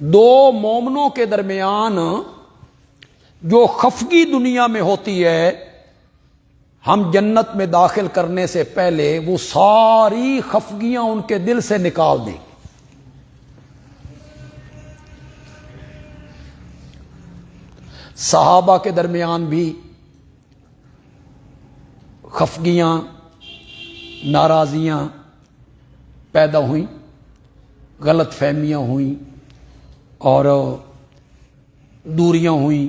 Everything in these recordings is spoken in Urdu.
دو مومنوں کے درمیان جو خفگی دنیا میں ہوتی ہے، ہم جنت میں داخل کرنے سے پہلے وہ ساری خفگیاں ان کے دل سے نکال دیں گے۔ صحابہ کے درمیان بھی خفگیاں، ناراضیاں پیدا ہوئیں، غلط فہمیاں ہوئیں اور دوریاں ہوئیں،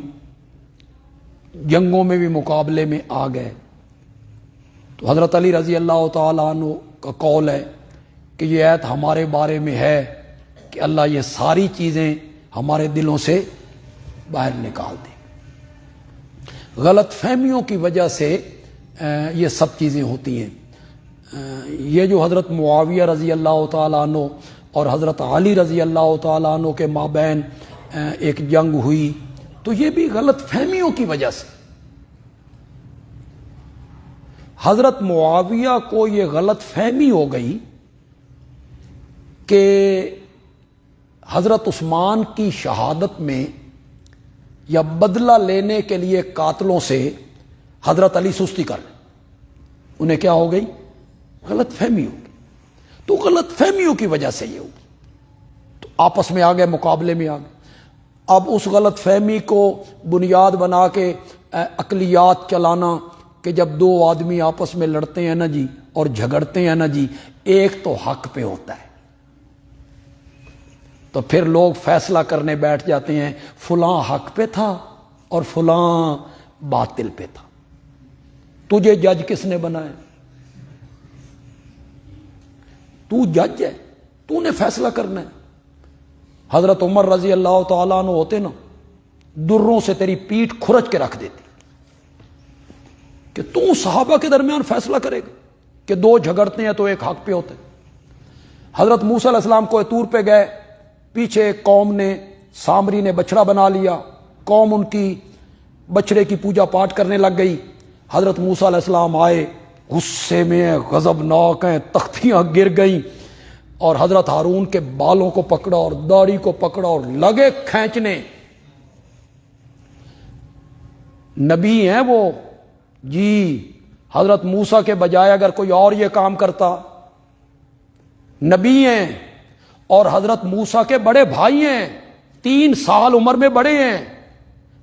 جنگوں میں بھی مقابلے میں آ گئے۔ تو حضرت علی رضی اللہ تعالیٰ عنہ کا قول ہے کہ یہ آیت ہمارے بارے میں ہے کہ اللہ یہ ساری چیزیں ہمارے دلوں سے باہر نکال دے۔ غلط فہمیوں کی وجہ سے یہ سب چیزیں ہوتی ہیں۔ یہ جو حضرت معاویہ رضی اللہ تعالیٰ عنہ اور حضرت علی رضی اللہ تعالیٰ عنہ کے مابین ایک جنگ ہوئی، تو یہ بھی غلط فہمیوں کی وجہ سے۔ حضرت معاویہ کو یہ غلط فہمی ہو گئی کہ حضرت عثمان کی شہادت میں یا بدلہ لینے کے لیے قاتلوں سے حضرت علی سستی کر رہے، انہیں کیا ہو گئی؟ غلط فہمی ہوگی۔ تو غلط فہمیوں کی وجہ سے یہ ہوگی، تو آپس میں آ گئے، مقابلے میں آ گئے۔ اب اس غلط فہمی کو بنیاد بنا کے عقلیات چلانا کہ جب دو آدمی آپس میں لڑتے ہیں نا جی اور جھگڑتے ہیں نا جی، ایک تو حق پہ ہوتا ہے، تو پھر لوگ فیصلہ کرنے بیٹھ جاتے ہیں فلاں حق پہ تھا اور فلاں باطل پہ تھا۔ تجھے جج کس نے بنایا؟ تو جج ہے، تو نے فیصلہ کرنا ہے۔ حضرت عمر رضی اللہ تعالیٰ عنہ ہوتے نا، دروں سے تیری پیٹھ کھرچ کے رکھ دیتے کہ تو صحابہ کے درمیان فیصلہ کرے گا کہ دو جھگڑتے ہیں تو ایک حق پہ ہوتے۔ حضرت موسیٰ علیہ السلام کوہ طور پہ گئے، پیچھے ایک قوم نے، سامری نے بچڑا بنا لیا، قوم ان کی بچڑے کی پوجا پاٹ کرنے لگ گئی۔ حضرت موسیٰ علیہ السلام آئے، غصے میں، غضبناک ہیں، تختیاں گر گئیں، اور حضرت ہارون کے بالوں کو پکڑا اور داڑھی کو پکڑا اور لگے کھینچنے۔ نبی ہیں وہ جی، حضرت موسیٰ کے بجائے اگر کوئی اور یہ کام کرتا، نبی ہیں اور حضرت موسیٰ کے بڑے بھائی ہیں، 3 سال عمر میں بڑے ہیں،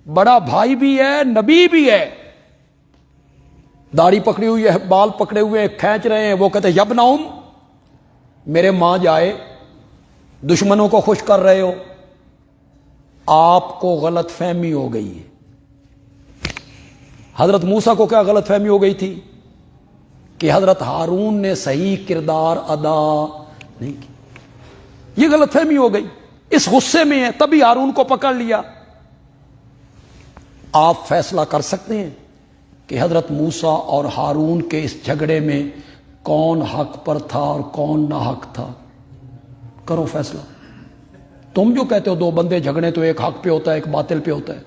بڑا بھائی بھی ہے، نبی بھی ہے، داڑھی پکڑی ہوئی ہے، بال پکڑے ہوئے ہیں، کھینچ رہے ہیں۔ وہ کہتے یبن ام، میرے ماں جائے، دشمنوں کو خوش کر رہے ہو۔ آپ کو غلط فہمی ہو گئی ہے۔ حضرت موسیٰ کو کیا غلط فہمی ہو گئی تھی؟ کہ حضرت ہارون نے صحیح کردار ادا نہیں کی، یہ غلط فہمی ہو گئی۔ اس غصے میں ہے تبھی ہارون کو پکڑ لیا۔ آپ فیصلہ کر سکتے ہیں کہ حضرت موسیٰ اور ہارون کے اس جھگڑے میں کون حق پر تھا اور کون ناحق تھا؟ کرو فیصلہ۔ تم جو کہتے ہو دو بندے جھگڑے تو ایک حق پہ ہوتا ہے ایک باطل پہ ہوتا ہے،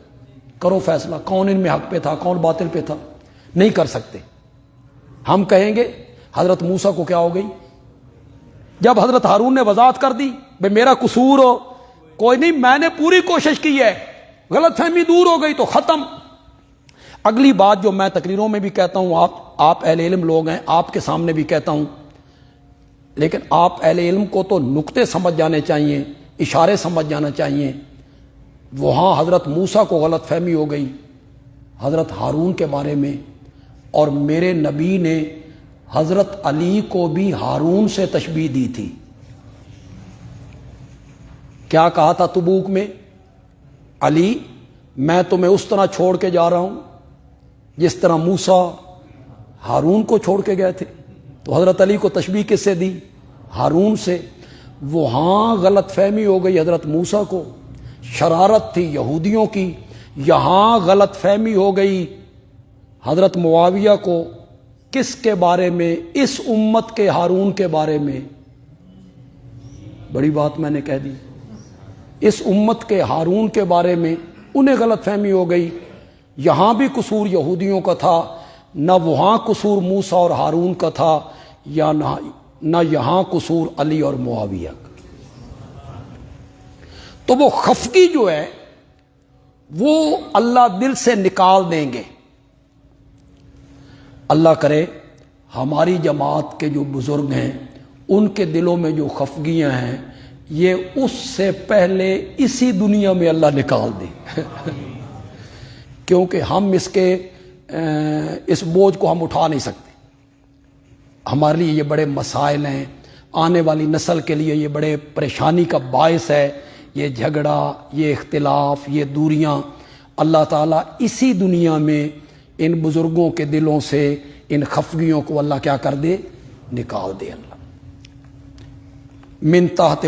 کرو فیصلہ کون ان میں حق پہ تھا کون باطل پہ تھا؟ نہیں کر سکتے۔ ہم کہیں گے حضرت موسیٰ کو کیا ہو گئی؟ جب حضرت ہارون نے وضاحت کر دی بھئی میرا قصور ہو کوئی نہیں، میں نے پوری کوشش کی ہے، غلط فہمی دور ہو گئی تو ختم۔ اگلی بات جو میں تقریروں میں بھی کہتا ہوں، آپ اہل علم لوگ ہیں، آپ کے سامنے بھی کہتا ہوں، لیکن آپ اہل علم کو تو نقطے سمجھ جانے چاہیے، اشارے سمجھ جانا چاہیے۔ وہاں حضرت موسیٰ کو غلط فہمی ہو گئی حضرت ہارون کے بارے میں، اور میرے نبی نے حضرت علی کو بھی ہارون سے تشبیہ دی تھی۔ کیا کہا تھا تبوک میں؟ علی میں تمہیں اس طرح چھوڑ کے جا رہا ہوں جس طرح موسیٰ ہارون کو چھوڑ کے گئے تھے۔ تو حضرت علی کو تشبیہ کس سے دی؟ ہارون سے۔ وہاں غلط فہمی ہو گئی حضرت موسیٰ کو، شرارت تھی یہودیوں کی۔ یہاں غلط فہمی ہو گئی حضرت معاویہ کو، کس کے بارے میں؟ اس امت کے ہارون کے بارے میں۔ بڑی بات میں نے کہہ دی، اس امت کے ہارون کے بارے میں انہیں غلط فہمی ہو گئی۔ یہاں بھی قصور یہودیوں کا تھا، نہ وہاں قصور موسیٰ اور ہارون کا تھا، یا نہ یہاں قصور علی اور معاویہ کا۔ تو وہ خفگی جو ہے وہ اللہ دل سے نکال دیں گے. اللہ کرے ہماری جماعت کے جو بزرگ ہیں ان کے دلوں میں جو خفگیاں ہیں یہ اس سے پہلے اسی دنیا میں اللہ نکال دے کیونکہ ہم اس بوجھ کو ہم اٹھا نہیں سکتے. ہمارے لیے یہ بڑے مسائل ہیں, آنے والی نسل کے لیے یہ بڑے پریشانی کا باعث ہے, یہ جھگڑا, یہ اختلاف, یہ دوریاں. اللہ تعالیٰ اسی دنیا میں ان بزرگوں کے دلوں سے ان خفگیوں کو اللہ کیا کر دے, نکال دے. اللہ من تحت